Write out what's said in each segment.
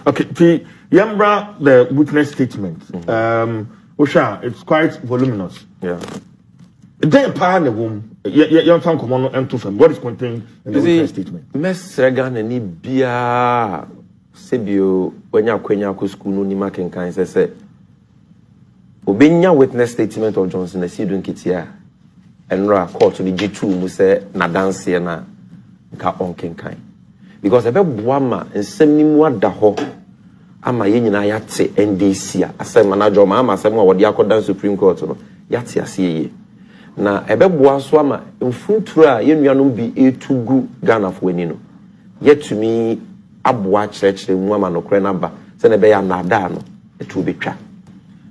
Okay, Yambra, the witness statement. Osha, it's quite voluminous. Yeah. Then part the womb. Your tongue come on and to from what is contained in the witness statement. Mess Regan and Nibia Sebio when you are school no Nima can kind say. Obinya witness statement of Johnson, a seeding kitia, and Ra court to the G2 who say Nadansi na ka on kind. Because a bit wama and semi more daho ama yenina yate NDC asem manager ma asem wa wodi akodan Supreme Court no yate asiye na ebe boa so ama mfunturu a yenuanom bi etugu Ghana fo ani no yetumi aboa kyerɛkyerɛ mu ama no kore na ba se na be ya nada no etu betwa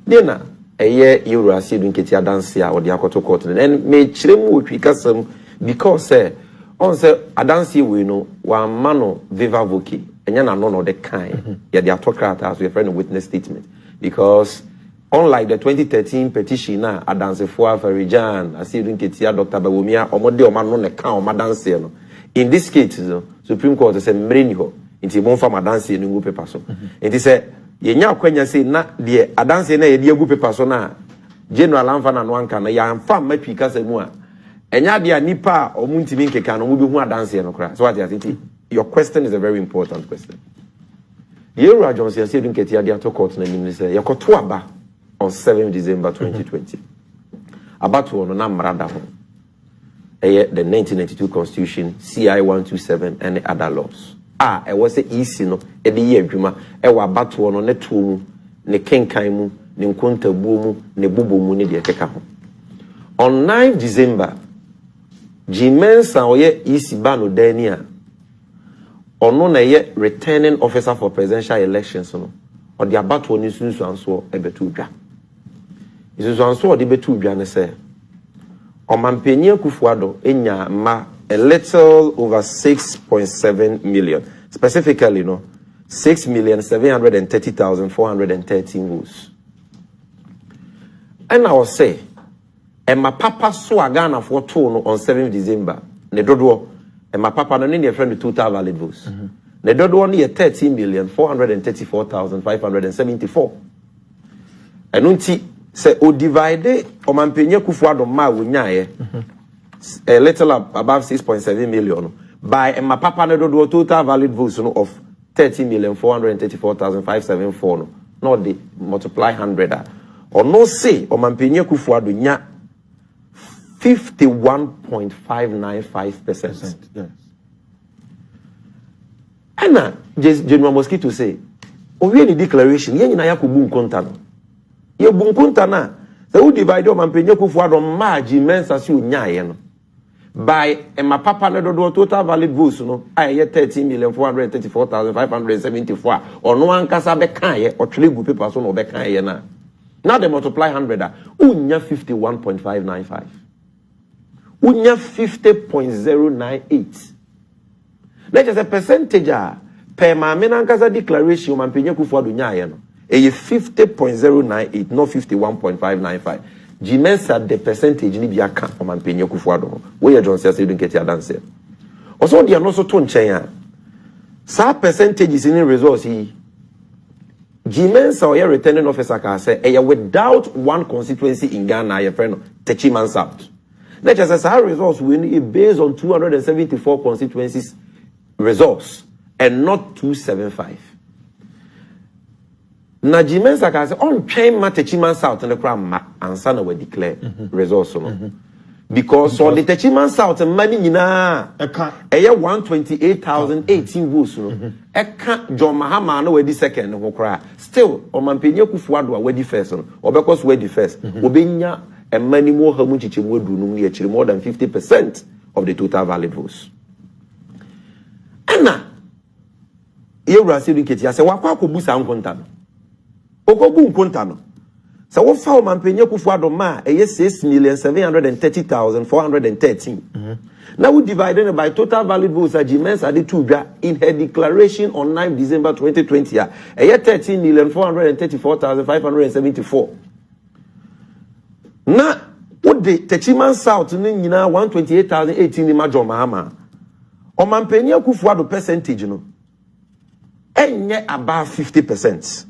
de na eye Eurasi du nketi adanse a wodi akoto court no en me kyerɛ mu otwi kasam because on say adanse we no wa mano viva voce enya na no the kind yeah the autocrat as we friend witness statement because unlike the 2013 petition na adanse for Farijan asidu nketia Dr. Bawumia omode o ma no ne kan o madanse no in this case no Supreme Court say mreni ho nti bon fa madanse no ngu paper so nti say yenya akwanya say na de adanse na ye de agu paper so na general amfa na no anka na ya amfa matwi kasa mu a enya de nipa o muntimi nkeka no mu bi hu adanse no kra so what you think your question is a very important question. Yera Johnson said in Ketia Diato Court na nim say yakoto aba on 7 December 2020. Abatu ono na mrada ho. The 1992 Constitution, CI 127 and the other laws. E was say easy no e de ye adwuma e wa abatu ono ne to mu ne kenkan mu ne nkontabuo mu ne bobo mu ne de keka ho. On 9 December Jimensa oye easy ba no dania ono na ye returning officer for presidential elections no or the about one is so ebetu dwa isu so de betu dwa ne se o mampeni akufuado enya ma a little over 6.7 million specifically no 6,730,413 votes and I will say and my papa saw Ghana for two on 7 December ne dodo and my papa no need friend with total valid votes. The dodo only 13,434,574. And unti say o divide o mampenya kufuado ma wunyaye a little above 6.7 million by and my papa no dodo total valid votes no of 13,434,574 no not the multiply 100 or no say o mampenya kufuado nya 51.595%. Yes. Anna, General Mosquito say, "Oh, we any declaration. Yen na yakubu nkonta no. Ye bu nkonta na. Se u divide o mampenye kufuado margin mensa si unyaye no. By my papa no do total valid votes no. Aye 13,434,574. Or no ankasa be kan ye or twele gu paper so no be kan ye na. Now they multiply 100 unya 51.595. Unya 50.098. Let's just a percentage per Mamenankaza declaration Mampenya Kufuado nyaye no. 50.098, not 51.595. Jimensa the percentage ni biaka o Mampenya Kufuado. Where John says you don't get your dance. Also they are not so ton chenya. Sa percentages in results he Jimensa or your returning officer can say without one constituency in Ghana your friend Techiman South. Let's just say our results will based on 274 constituencies results and not 275. Na Jimensa can say on train Techiman South and the crown and Sana will declare results no. Because on the Techiman South money na 128,018 votes no. Eka John Mahama no we the second no cry. Still on Mampenya Kufuado we the first no. Or because we the first. Obenya and many more hamuchichi would do more than 50% of the total valid votes. Anna Eurasi Rinketi say wakwa kubusa nkonta no. Okobu nkonta no. So what foul Mampenya Kufuado ma 6,730,413. Now we divided by total valid votes at Jimenez Adituja in her declaration on 9 December 2020. 13,434,574. Now what the Techiman South nina 128,018 in Major Mahama. O Mampenya Kufuado percentage no. enye about 50%.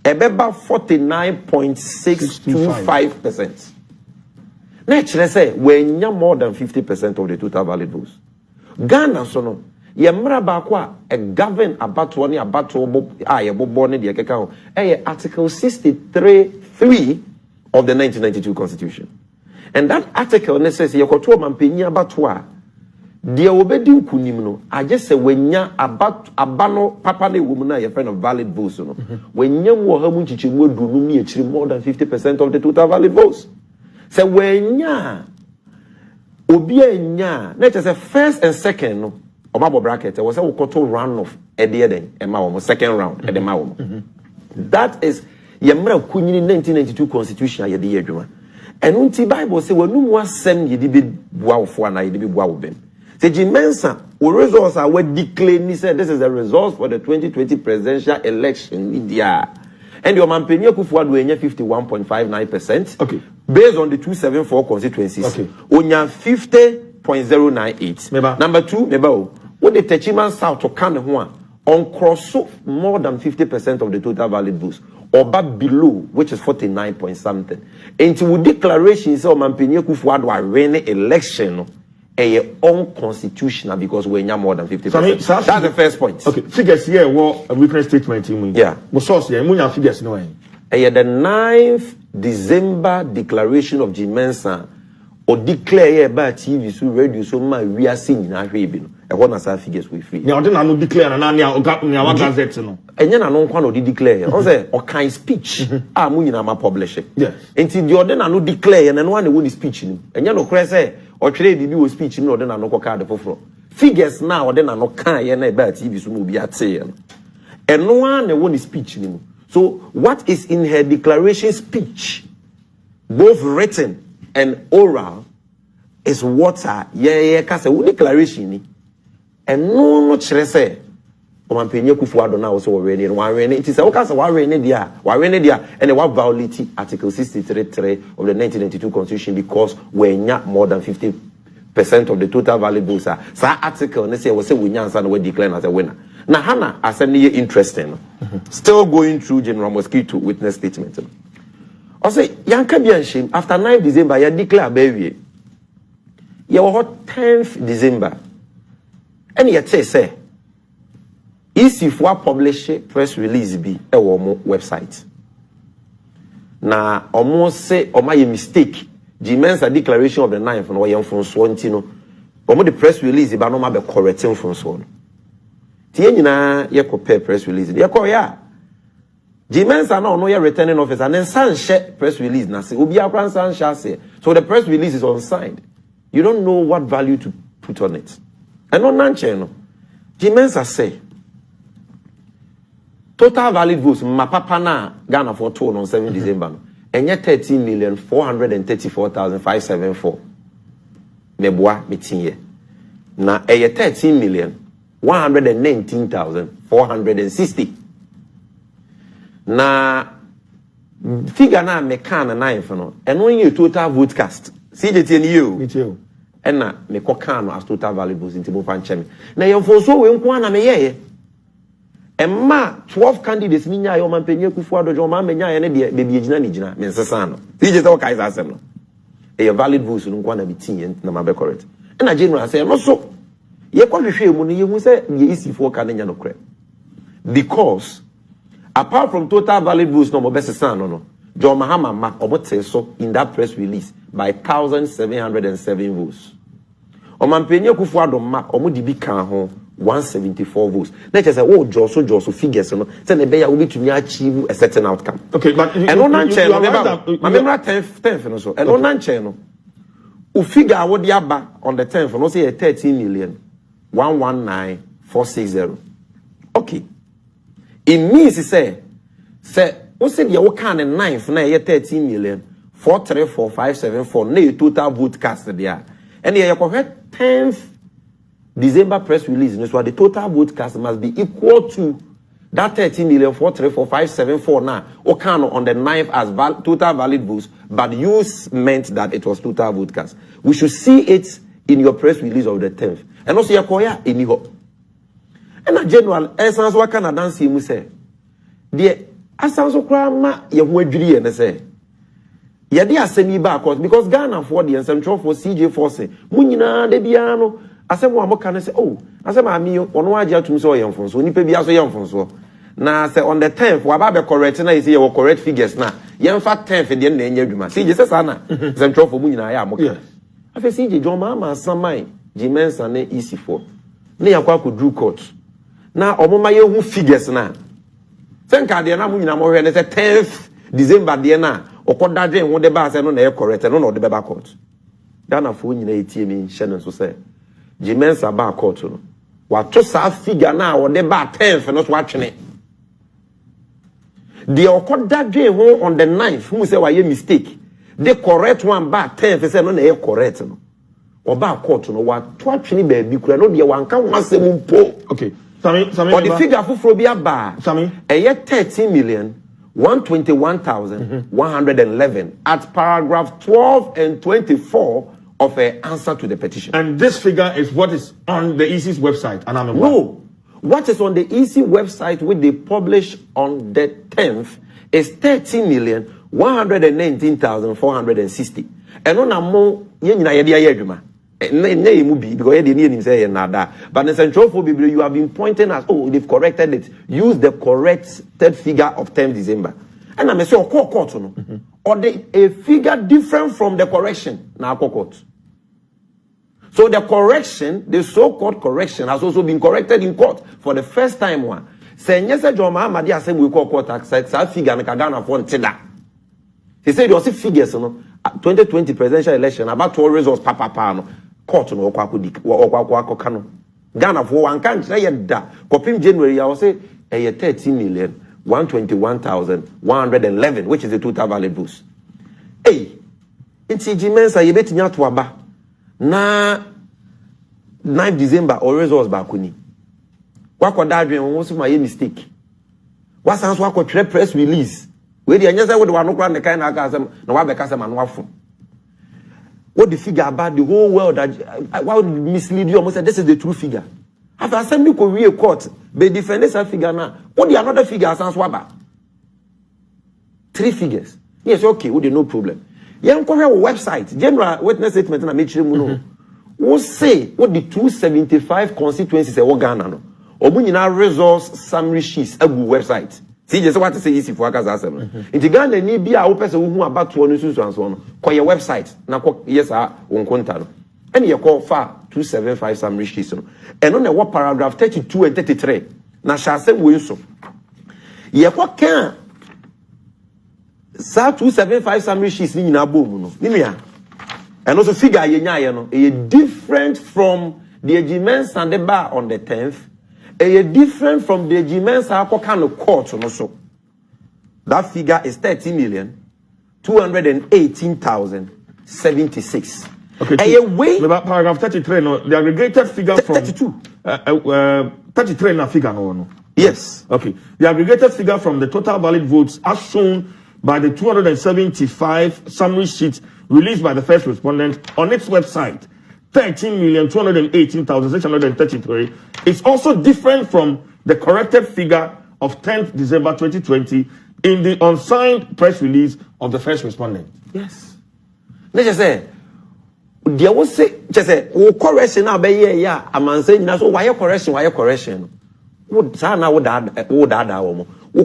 Ebeba 49.625%. Naturally say when you more than 50% of the total valid votes. Ghana so no ye mra ba kwa a govern about one about ye born the keka article 63(3) of the 1992 constitution. And that article says ye koto mampeni abatwa de obedi nkunim no I just say when ya about abano papa ne woman na ye friend of valid votes no when ya wo ha mu chichimu adu no mi achiri more than 50% of the total valid votes. So when ya obi anya na say first and second no omabo bracket was say we koto round of den ema wo second round edema wo. That is ye mra kunyini 1992 constitution ye de adwuma. Eno nti Bible say wanu mu asem ye de be boafo ana ye de be boawo bem. Say Jimensa we results are we declare ni say this is the results for the 2020 presidential election India. And your Mampeni Akufo-Addo enya 51.59%. Okay. Based on the 274 constituencies. Okay. Onya 50.098. Number 2, what the Techiman South to Kane Hua on cross more than 50% of the total valid votes. Or back below, which is 49 point something. Into declaration say Mampeni Akufo-Addo are winning election unconstitutional because we have more than 50%. So that's the first point. Okay, figures here what a witness statement in yeah. But source here, munya figures no way. The 9th December declaration of Jimensa or declare by TV so radio so my we are seeing na hwe no. E ho na sa figures we free. Na ode na no declare na na wa gazette no. Enye na no kwa no declare. On say o kind speech a mu nyina ma publish. Yes. Enti the ode na no declare na no one won speech ni. Enye no kure say or trade bibi was speech no ode na no card foforo. Figures now ode na no kan ye na ba TV so mo bi ate no. Eno one won speech ni. So what is in her declaration speech, both written and oral, is what kase wo declaration ni. And no chere say Mampeni Akufo-Addo na also we ni one re ni it is we kase wa re ni dia and we violate article 63(3) of the 1992 constitution because we nya more than 50% of the total valid votes. So article ne say we say we nya answer we declare as a winner. Now Hannah assembly interesting. Still going through General Mosquito witness statement. I say yanka bi shame after 9 December you declare baby. You were 10th December. And yet say if we publish press release be e wo website. Na almost say o my mistake. Jimensa declaration of the 9th no yam from so ntino. Omo the press release ba no ma be correcting from so. Tie nyina ye compare press release. Ye call ya. Jimensa no ye returning officer and then san share press release na say obi akran san share say. So the press release is unsigned. You don't know what value to put on it. And no nanche no. Jimensa say total valid votes ma papa na Ghana for 2 on 7 December no. Enye 13,434,574. Meboa metinye. Na eye 13,119,460. Na figure na me kan na 9 no. Eno ye total vote cast. CJT ni you. Ena me ko kan no as total valid votes into mo fan chemi. Na ye fo so we nko na me ye. Emma 12 candidates ni nya yo Mampeni Akufo-Addo jo ma menya ye ne de be bi gina ni gina me nsesa no. CJT o kai asem no. A valid votes no nko na be tin na ma be correct. Ena general say no so ye kwa hwehwe mu no ye hu say ye isi fo ka na nya no kre. Because apart from total valid votes no mo be sesa no. John Mahama ma obote so in that press release by 1,707 votes. O Mampeni Akufo-Addo ma omo di bi kan ho 174 votes. Let's just say, oh, Joso figures, no. Say the bear will be to achieve a certain outcome. Okay, but and on that channel, remember 10th, so and on that channel, who figure what the abba on the 10th, no say 13,119,460. Okay, it means he say, who said you can and 9th na 13,434,574 na total vote cast there, and you have 10th. December press release, so the total vote cast must be equal to that 13,434,574 now. Okano on the 9th as total valid votes, but you meant that it was total vote cast. We should see it in your press release of the 10th. And also, Yakoya in Iho. a general essence what can dance you say. Dear, as sounds so crama, you would agree and say. Yeah, they are semi backwards because Ghana for the central for CJ Force. Munina, de Biano. I said, one more can I say, oh, I said, my meal, on one jar to so young from so, Nipe Biaso young from so. Now, I said, on the 10th, Wababe correct, and I say, your correct figures now. Young fat 10th, and then you do. See, just as Anna, central for Munina, I am okay. I say, CJ, John Mama, some mine, Jimens and easy for. Near Quaku drew court. Now, Omoma, you figures now. Thank God, they are not more than 10th December, Diana. Or what that day won the bar and on air correct and on the back court. Dana phone in ATM in Shannon so say. Jimen's a bar court. What to sa figure now or the bar 10 for not watching it. The occurred that day on the 9th, who say why you mistake. The correct one bar 10 for say on air correct. Or bar court no what to actually baby could not be one can once a moon po. Okay. Sammy, or the figure for Frobia bar. Sammy. A year 13 million. 121,111 at paragraph 12 and 24 of an answer to the petition. And this figure is what is on the EC's website. And I'm no. What is on the EC website which they publish on the 10th is 13,119,460. And on a more, because but the central for Bible, you have been pointing at, oh, they've corrected it. Use the corrected figure of 10th December. And I'm saying, court, or a figure different from the correction. Now, court. So the correction, the so-called correction, has also been corrected in court for the first time. One saying, yes, John Mahammadi has said we call court access. I figure and Kagana for Teda. He said, you see figures, 2020 presidential election about 12 results, papa. Court no kwa kano Ghana for one can't say that copim January I will say 13,121,111 which is the total valid boost. Hey, it's Jimensa you bet me to aba na 9 December or results back kuni. Wako dadwe won my mistake. What sounds wako press release. We the anyasa we the one no kra ne kan na aka asem na wa be ka asem anwafo. What the figure about the whole world that why would mislead you? Almost said this is the true figure. After assembly Korea court, they defend this figure now. What the another figure sounds waba? 3 figures. Yes, okay, we no problem. Young Korea website, general witness statement and make sure we say what the 275 constituencies are Ghana no. Omunina resource summary sheets a website. See, just what to say easy for us as well. In the Ghana, ni be a person who about 2 news and so on. Call your website. Now, yes, I won't contact. And you call far 275 summary sheets. And on the what paragraph 32 and 33. Now, shall say we so. You can sa 275 summary sheets in a boom. And also figure a different from the agreements and the bar on the 10th. Different from the agreements kind of court also. That figure is 30,218,076. Okay. About paragraph 33, no, the aggregated figure from 32. 33 na figure no. Yes. Okay. The aggregated figure from the total valid votes as shown by the 275 summary sheets released by the first respondent on its website. 13,218,633 is also different from the corrected figure of 10th December 2020 in the unsigned press release of the first respondent. Yes. Let's just say, there was say, just say, oh, correction now, be yeah, I'm saying, so why correction? Would Sana would add, we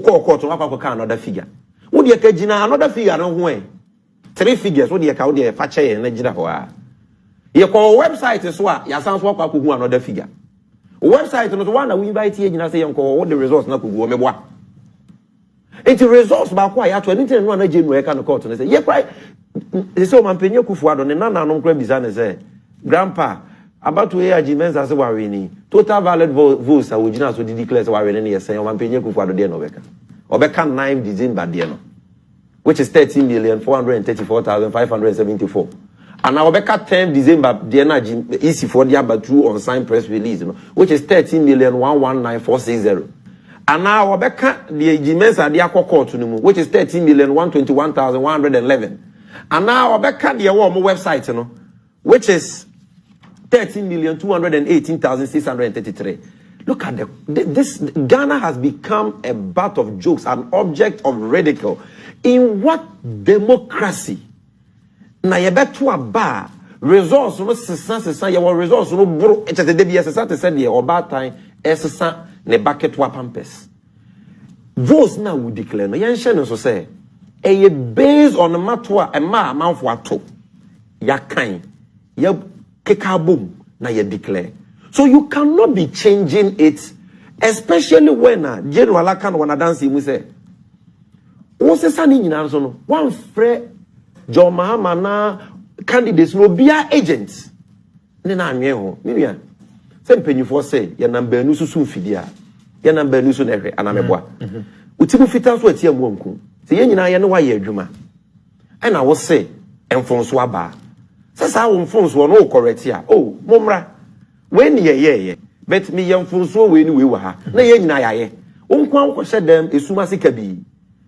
call court to another figure. Would you get another figure? No way. 3 figures, what do you call the Fache and Legida? You call website is what you sounds what who another figure. Website is one that we invite here and say what the results not could go me what. It's results back why to anything one agent work and court and say, yeah, right. So man penyo kufuado and nana no crab bizarre say, Grandpa, about to hear Jimenez as a warrini. Total valid votes are original so declares warrini say man penyo kufuado de no beka. Obeka 9 December de no. Which is 13,434,574. And now Obeka 10 December the energy easy for the about true unsigned press release, which is 13,119,460. And now Obeka the Jimenez are the court which is 13,121,111. And now Obeka the warm website, which is 13,218,633. Look at this. Ghana has become a butt of jokes, an object of ridicule. In what democracy? Na yebeto aba resource no sesa ye resource no bro e chete de bia sesa te said ye oba time esesa ne bucket wa pampers. Those now we declare no yen hye no so say e based on matter a ma manfo ato ya kan ya keka boom na ye declare. So you cannot be changing it, especially when General Akan wana dance mu say wo sesa ni nyina so no one frɛ John Mahama na candidates no bia agents ne na anwe ho mimia se mpanyifo say ye number nu susu fidia ye number nu so na hwe anameboa utimu fita so atia mu anku se ye nyina ye ne wa ye adwuma na wo say enfonso aba sasa wo mfonso no correct ya oh momra when ye bet me ye mfonso we ni we wa ha na ye nyina yaye wo nkwa wo hye dem esuma sika bi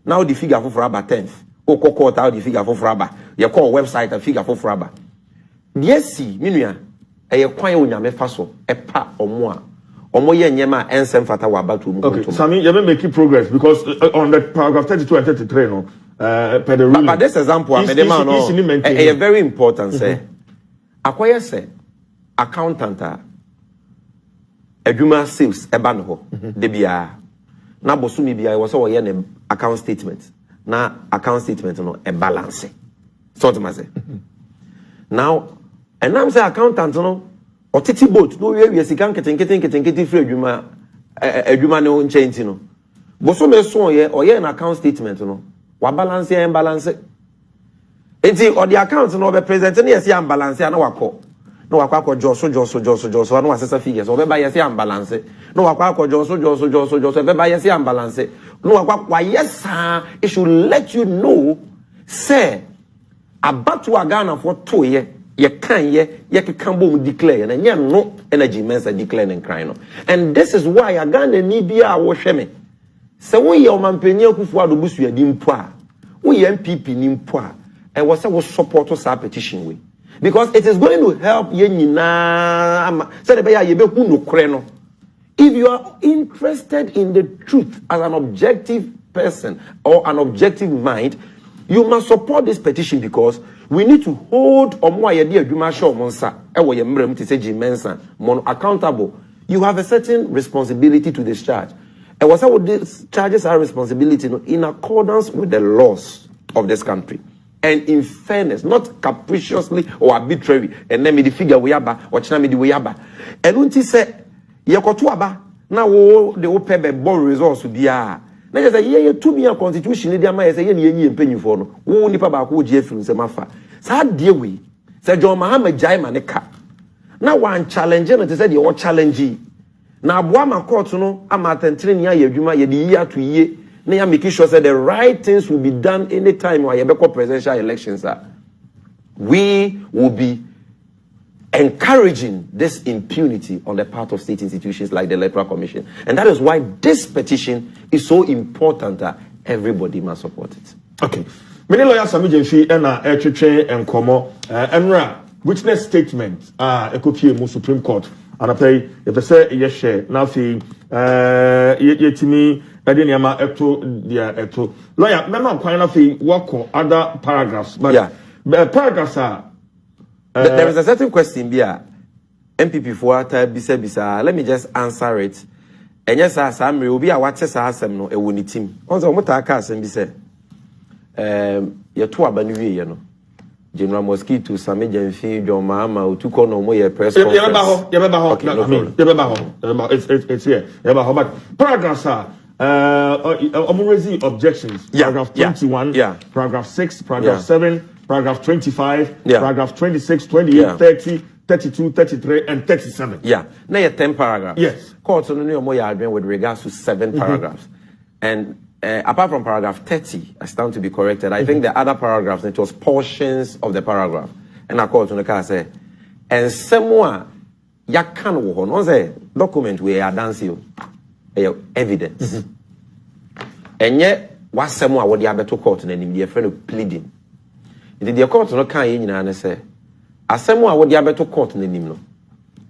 now the figure for aba 10th o kokota how the figure for aba ye call website and figure for aba yes minua ye kwan onyame fa so e pa omo ye nyema ensem fata wa batu mu. Okay, Sami, you may make progress because on the paragraph 32 and 33 no per the ruling. But this example is very important say akoye say accountant adwuma sales eba no ho de bia na bosumi bia e wo so wo ye ne account statement na account statement no e balance sort ma say now and I'm say accountant no otiti boat no we sika nketen free adwuma no nchenti no bosome so ye o ye na account statement no wa balance e balance enti o the account no be present na yes am balance na wakọ no wakọ joso no asesa figures o be ba yes am balance no wakọ joso be ba yes am balance no wakọ yes it should let you know say about Ghana for 2 years ye can can boom declare and no energy mensa declare and crying. And this is why a Ghana ni bia wo hweme se wo ye omampanya kufu adobusu ya dimpo wo ye MPP ni mpo e wo se wo support us petition we because it is going to help ye nyina say be ya ye be hu no kore no. If you are interested in the truth as an objective person or an objective mind, you must support this petition because we need to hold omo ayede adwuma show monsa e wo ye mrem te say mensa mon accountable. You have a certain responsibility to discharge. And what some these charges are responsibility in accordance with the laws of this country. And in fairness, not capriciously or arbitrary. And then me the figure we aba or china me the we aba. And when he say yakotu aba now the open be bon results to be a na just say ye to be a constitution dey am say ye ni mpanyifo no wo nipa ba ko je firim se mafa sa de we say John Mahama jai maneka na one challenge no te say the challenge na aboama court no amatentre ni ayadwuma ye de yi ato yi na ya make sure say the right things will be done anytime we have presidential elections. We will be encouraging this impunity on the part of state institutions like the Electoral Commission. And that is why this petition is so important that everybody must support it. Okay. Many lawyers are making and and Komo Emra witness statement ekopie mu Supreme Court and I pay if they say yes share now fi yetimi adeniama eto dia eto lawyer mema kwan na fi work other paragraphs but yeah. Paragraphs are there is a certain question here. MPP for bisa. Let me just answer it. And yes, Sam will be a watch as no a winning team. Also, what I can say, you're too abanuvi, you know. General Mosquito, Sami Jenfi, John Mahama, who took on no more press conference. It's here. But paragraphs are raising objections. Paragraph 21, paragraph 6, paragraph 7. Paragraph 25, paragraph 26, 28, 30, 32, 33, and 37. Yeah. Now you 10 paragraphs. Yes. Court on the more with regards to 7 paragraphs. And apart from paragraph 30, I stand to be corrected. I think the other paragraphs, it was portions of the paragraph. And I called on the car say, and somewhere ya can wo no say document we are dancing evidence. And yet what somewhere what the abeto court and in the friend of pleading. The court no kan ye nyina na say asem a wo de abeto court nanim no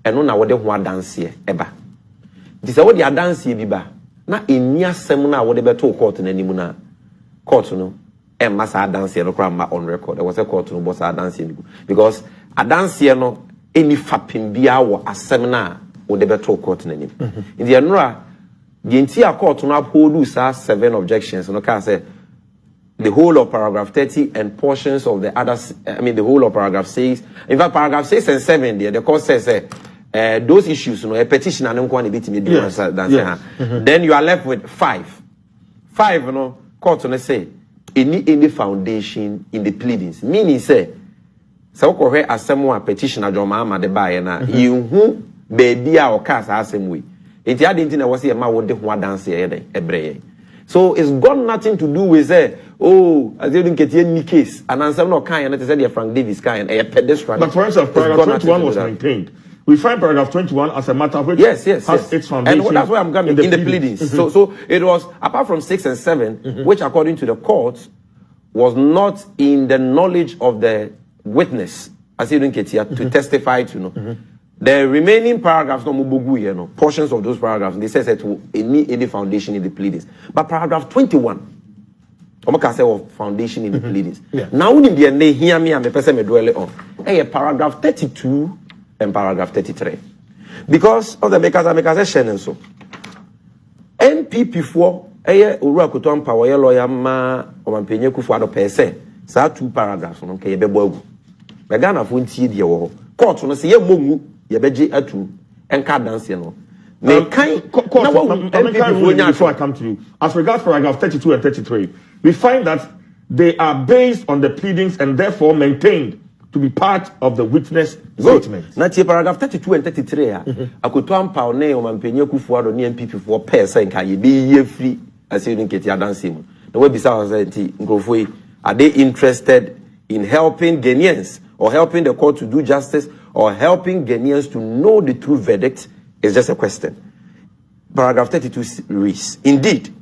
eno na wo de ho adanse eba This is what the dance ye biba. Na enya semina what they to court in any muna. Court no. And massa dance here no crama on record. There was a court no boss dance because a dance here no any fapping be our a seminar or the better court in any. In the anura, the entire court no uphold 7 objections. No can say the whole of paragraph 30 and portions of the others. I mean the whole of paragraph 6. In fact, paragraph 6 and 7 there the court says those issues, a petition and one bit me then you are left with 5. 5, court no say any foundation in the pleadings. Meaning say so ko hwe asem a petition adwoma ama de bae na yehu baby a o cast asem we enti adenti na wo se ma wo de ho adanse ye den ebreye. So it's got nothing to do with say as you didn't get any case and answer no kan na say the Frank Davis kan a pedestrian. But for instance, paragraph 21 was maintained. We find paragraph 21 as a matter which has its foundation. And that's why I'm coming in the pleadings. So it was apart from 6 and 7, which according to the court was not in the knowledge of the witness, as you didn't get here, to testify to. The remaining paragraphs, portions of those paragraphs, they say to any foundation in the pleadings. But paragraph 21, I'm say of foundation in the pleadings. Now, when they hear me and the person me dwell on, paragraph 32 and paragraph 33, because of the makers session so. NPP4, Ura Kuton Power lawyer ma or Mampenye Kufuado per se, sa 2 paragraphs on Kayabebo. Begana Funti de court on a say Momu, Yabeji atu, and card dance, you know. Before I come to you, as regards paragraph 32 and 33, we find that they are based on the pleadings and therefore maintained to be part of the witness statement. Now, paragraph 32 and 33, I could turn power name on Penny Kufuado near people for per se, can you be year free as you didn't get your dancing? The way besides are they interested in helping Ghanaians or helping the court to do justice or helping Ghanaians to know the true verdict? Is just a question. Paragraph 32 reads, indeed,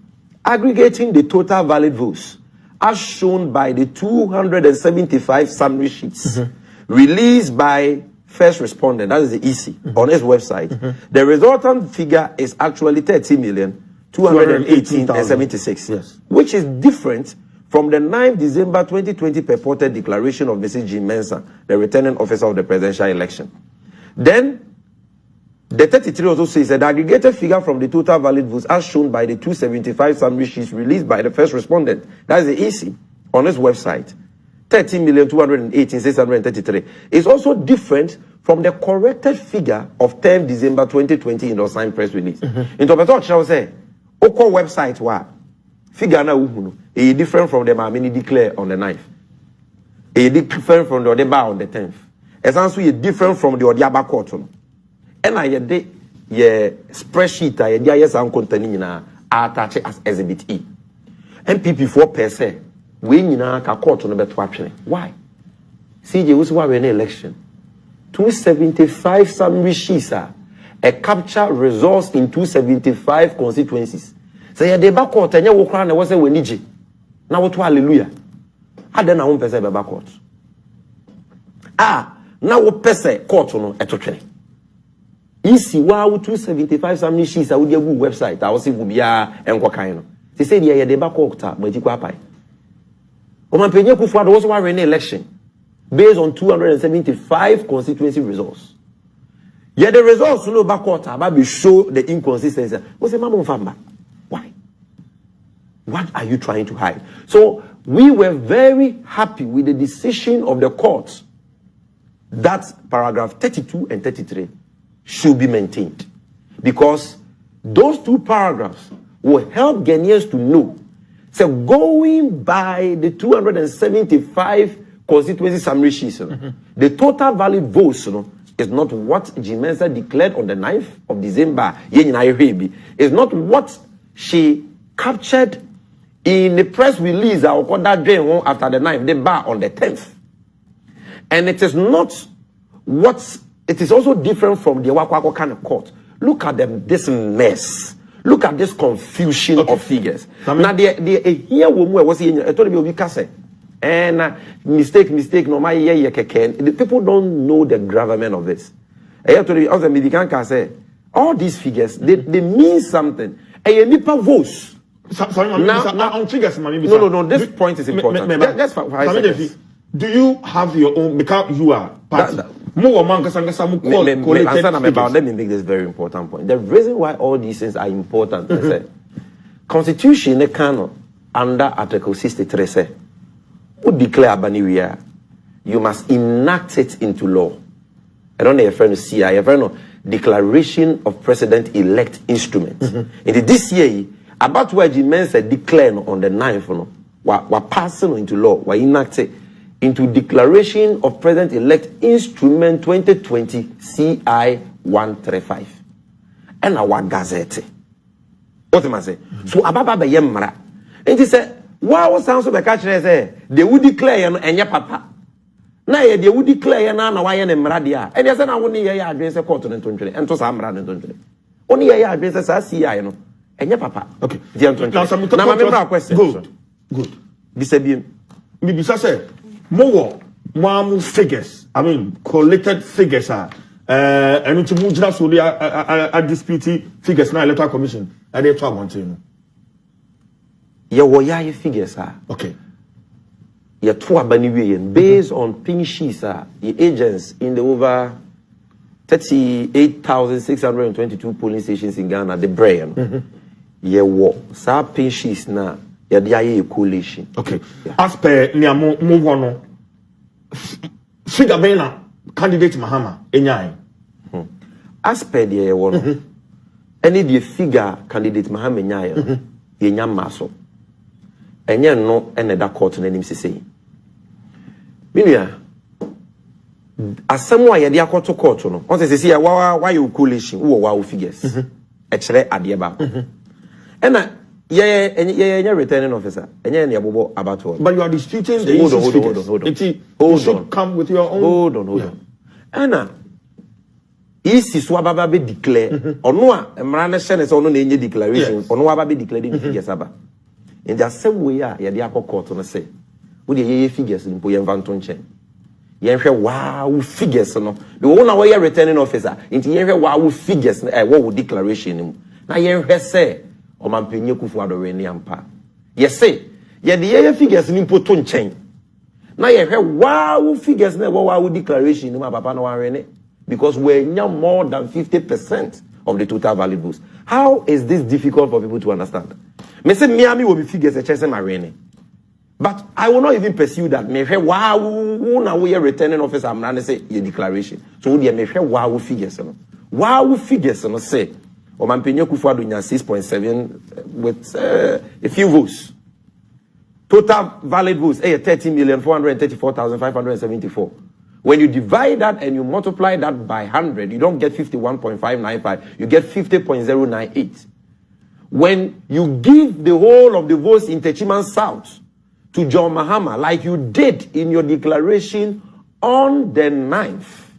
aggregating the total valid votes as shown by the 275 summary sheets released by first respondent, that is the EC, on his website, the resultant figure is actually 30,218,076, yes, which is different from the 9th December 2020 purported declaration of Mrs. Jean Mensah, the returning officer of the presidential election. Then, the 33 also says that the aggregated figure from the total valid votes as shown by the 275 summary sheets released by the first respondent, that is the EC, on his website, 13,218,633, is also different from the corrected figure of 10 December 2020 in the signed press release. Interpreter shall say, Oko website wa figure na uhunu is different from the Mamini declare on the 9th. It is different from the Odeba on the 10th. It's also different from the Odiaba court. And I had ye spreadsheet I had yes and containing attach as exhibit E. NPP4 per se, we ka court on the better. Why? CJ was why an election. 275 summary sheets a capture results in 275 constituencies. Say ya deba court and ya wo kra na wo say we nije. Na wo to hallelujah. Ade na wo pese be ba court. Na wo pese court no etotwe. Isi wa 275 summary sheets a wo dey go website a wo say go bia enko kan no. They say ya deba court a ma jikwa pai. O man penye Kufuado was why an election based on 275 constituency results. Yet the results no back quarter but show the inconsistency. What's the mama famba? Why? What are you trying to hide? So we were very happy with the decision of the court that paragraph 32 and 33 should be maintained, because those two paragraphs will help Ghanaians to know. So going by the 275 constituency summary sheets, the total valid votes is not what Jean Mensah declared on the 9th of December. It's not what she captured in the press release after the 9th, the bar on the 10th. And it is not what, it is also different from the Wakwako kind of court. Look at them, this mess. Look at this confusion of figures. Now, here was I told you we say, and mistake, no the people don't know the gravamen of this. I told you, also, Medican can say, All these figures, they mean something. And you need votes. No. This point is important. That's why. Do you have your own? Because you are. Let me make this very important point. The reason why all these things are important is that Constitution under Article 63 say, who declare Baniwia, you must enact it into law. I don't know if you see, I have no Declaration of President-elect Instrument. In this year, about where the men said declare on the 9th, we're passing into law, we're enacted into Declaration of President-elect Instrument 2020 CI 135. And our gazette. What am I saying? So ababa be yemra. And he said, wow, sounds of a catcher say they would declare and your papa. Na ye they would declare na why and mradia. And yes, I won't hear address a court and to some ran and only a address as CI no and your papa. Okay. Now some question. Good. This maybe say more figures. I mean collected figures are and to move just a dispute figures now electoral commission and they try one thing. Your figures are okay. Your two based on pin sheets are the agents in the over 38,622 polling stations in Ghana, the brain. Your pin sheets now, your coalition. Okay. Yeah. As per Niamo Mugono, figure Bena candidate Mahama, Enyai. As per the one, any the figure candidate Mahama Enyai, Yenyam Maso. Enya no another court na nim sese. Minia asamwa ye de akoto court no. On say ya why you coalition wo wa figures. E kire ade ba. Ena ye returning officer. Enya ne abobo about all. But you are disputing the hold on. Come with your own. Hold on. Ena isi so ababa be declare ono a mra na hye ne se ono na enye declaration ono ababa be declare the figures aba. In the same way, you have court on say, with the figures in Poyan Vantonchen. You have wow figures, no. The one away returning officer, into you wow figures, what would declaration. Now you have say, or man penyoku for the rainy ampa. Yes, say, yeah, the figures in Poton chain. Now you have wow figures, never wow declaration, no papa no rene, because we're now more than 50% of the total valuables. How is this difficult for people to understand? Me say Miami will be figures a chance marine. But I will not even pursue that. Me say wow, now we are returning officer. I'm not say your declaration. So we me say wow figures. Wow figures. No say. O man penyo kufu adunya 6.7 with a few votes. Total valid votes 13,434,574. When you divide that and you multiply that by 100, you don't get 51.595. You get 50.098. When you give the whole of the votes in Techiman South to John Mahama, like you did in your declaration on the 9th,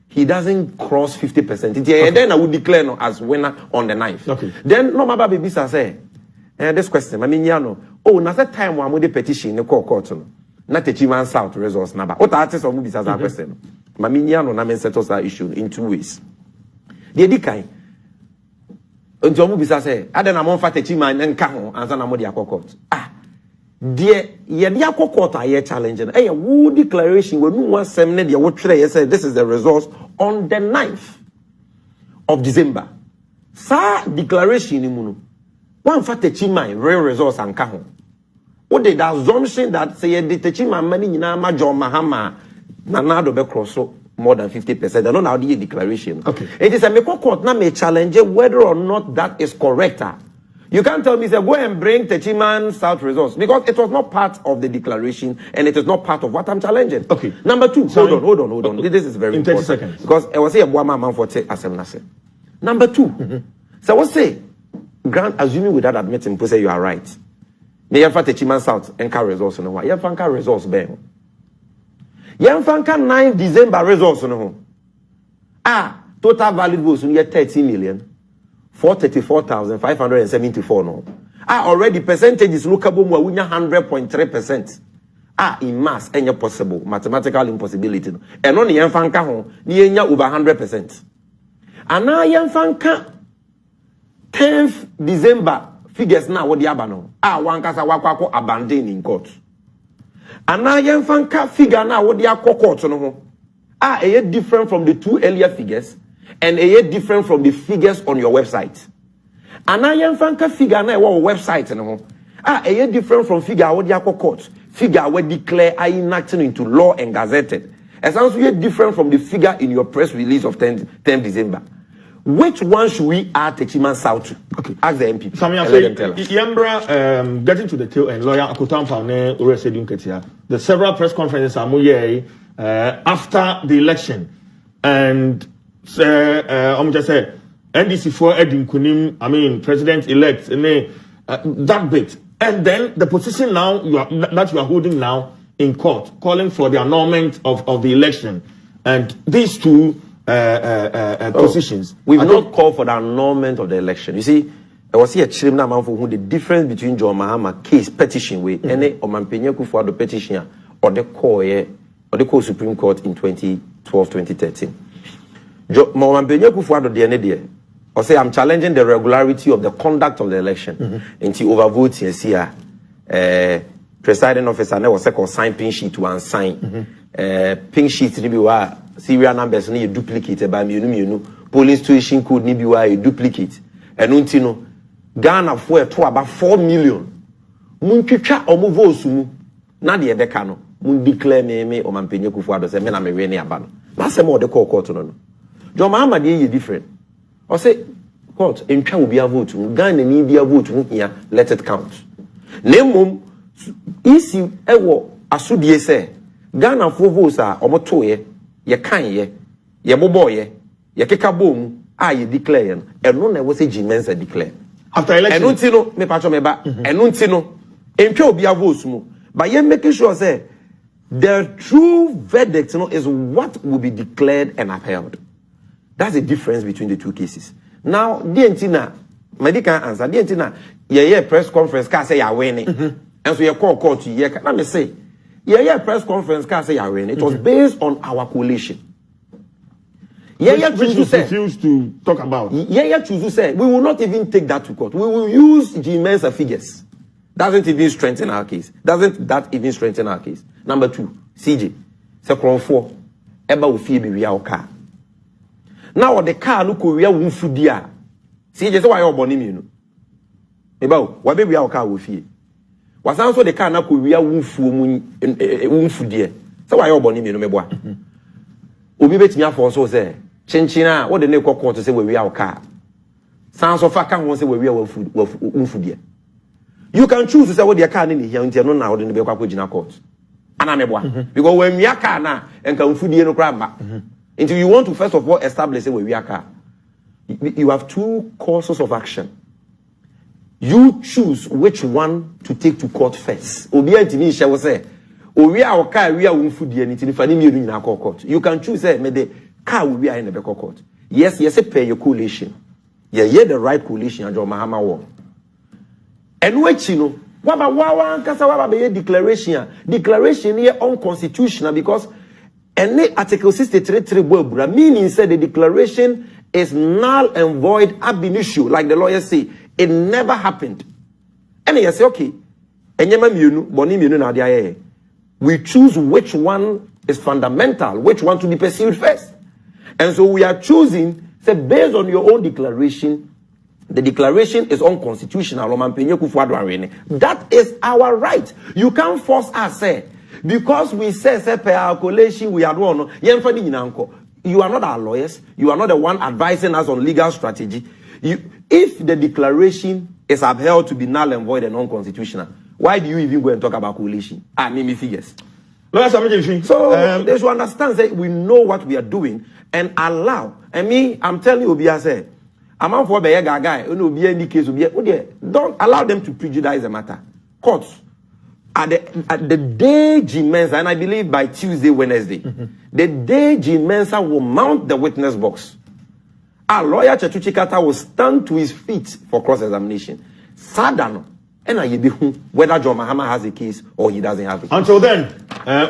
he doesn't cross 50%. Okay. Then I would declare no as winner on the 9th. Okay. Then no matter baby say, this question, I mean, na that time when we petition the court no, not Techiman South results number. What artists of movies as a question? Maminyano na men settles that issue in two ways. The edikai. Until Mubisa say, I don't know if Techiman and Kaho and Sanamodi court. Dear, ye court are challenging. A woo declaration when no one seminar your would say this is the results on the 9th of December. Sa declaration imunu. One for Techiman, real results and Kaho. What did the assumption that say the Techiman money in John Mahama Nanado be cross more than 50%. I don't know how the declaration. Okay. It is a Meko court now may challenge whether or not that is correct. You can't tell me, say, go and bring Techiman South results because it was not part of the declaration and it is not part of what I'm challenging. Okay. Number two, hold on. Okay. This is very in 30 important. Seconds. Because I was saying, man for say. Number two, so I was say, Grant, assuming without admitting, say you are right. They have Techiman South and car results no. You have car results bang. Yamfanka 9 December results no. Total valid votes near 13,434,574 no. Already percentages lookable more 100.3%. In mass any possible mathematical impossibility no. And only Yamfanka ho near over 100%. Ana yemfanka 10th December figures na what the abano. One kasa wakwako abandoned in court. Ana yemfanka figure na what the court no. A different from the 2 earlier figures and a different from the figures on your website. Ana yemfanka figure na what website no. A different from figure what the court. Figure what declare I enacted into law and gazetted. It sounds different from the figure in your press release of 10th December. Which one should we add Techiman South to? Okay. Ask the MP. Yambra, getting to the tail end, lawyer Akotampa ne Uresedun Ketia. The several press conferences are after the election, and just say NDC for Edin Kunim, President elect, that bit, and then the position now that you are holding now in court, calling for the annulment of the election, and these two. Positions. We've not called for the annulment of the election. You see, I was here chilling now for who the difference between John Mahama case petition with any Omanpenya Kufuado petition or the core Supreme Court in 2012-2013. Omanpenya Kufuado the end or say I'm challenging the regularity of the conduct of the election until overvote here. Presiding officer was second sign pink sheet to unsign. Pink sheet ni biwa serial numbers ni duplicated by me police station code ni biwa duplicate enu no Ghana for to about 4 million mun twetwa omo votes mu na de ebeka no mun declare me o mampenye Kufuado say me na me we ne aba no na say mo de court no John Mahama dey different o say court entwa obi a vote mu Ghana ni bia vote mu here let it count na mum isi ewo asudie say Ghana for votes are omoto ye kan ye bobo ye keka bom ye declare and no na we say Jimensa declare after election enu nti no me patcho me ba enu nti no entwa obi a votes mu but ye making sure say the true verdict is what will be declared and upheld. That's the difference between the two cases. Now the entina medical answer the entina ye press conference ka say ya winning and so you call court to ye let me say press conference can say it was based on our coalition. Which you refuse to talk about. Choose to say we will not even take that to court. We will use Jimensa figures. Doesn't even strengthen our case. Doesn't that even strengthen our case? Number 2, CJ. Second 4. Eba ufi be our car. Now the car no ko wia wunfudia. CJ say why you boni me no. Eba wa be our car ufi. Was also the car na ko wia wunfudie. Say why you boni me no meboa. Obi betimi afo so say chinchina what the ne court say we our car. Sans of aka won say we wunfudie. You can choose to say what your car in here until no now the be kwa gina court. Ana meboa. Because when we car na enka wunfudie no kra ma. Until you want to first of all establish say we car. You have 2 courses of action. You choose which one to take to court first. Obi antimi hye wo say owi a car wi a wonfudie ni tini fani mienu nyina court. You can choose say me the car wi a in the court. Yes, pay your coalition. Yeah, the right coalition John Mahama won. And which no waba kasa waba be declaration here unconstitutional because any article 63 boabura meaning said the declaration is null and void ab initio like the lawyers say. It never happened. And you say, okay, we choose which one is fundamental, which one to be pursued first. And so we are choosing, say, based on your own declaration, the declaration is unconstitutional. That is our right. You can't force us, say, because we say, per our coalition, we are one. You are not our lawyers. You are not the one advising us on legal strategy. If the declaration is upheld to be null and void and unconstitutional, why do you even go and talk about coalition? Name me figures. So they should understand that we know what we are doing and allow. I'm telling you, Obia said, I'm out for the guy. Don't allow them to prejudice the matter. Courts at the day Jimensa, and I believe by Tuesday, Wednesday, the day Jimensa will mount the witness box. Our lawyer Chetuchi Kata will stand to his feet for cross-examination. Sadano, and I be whether John Mahama has a case or he doesn't have a case. Until then,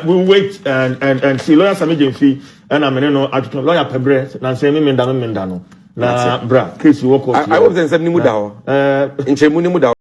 we'll wait and see lawyer Sami Jemfi and I'm lawyer Pebre and say me mendano. na bra case wo court I hope nsɛm ni mu da hɔ nkyɛmu ni mu da hɔ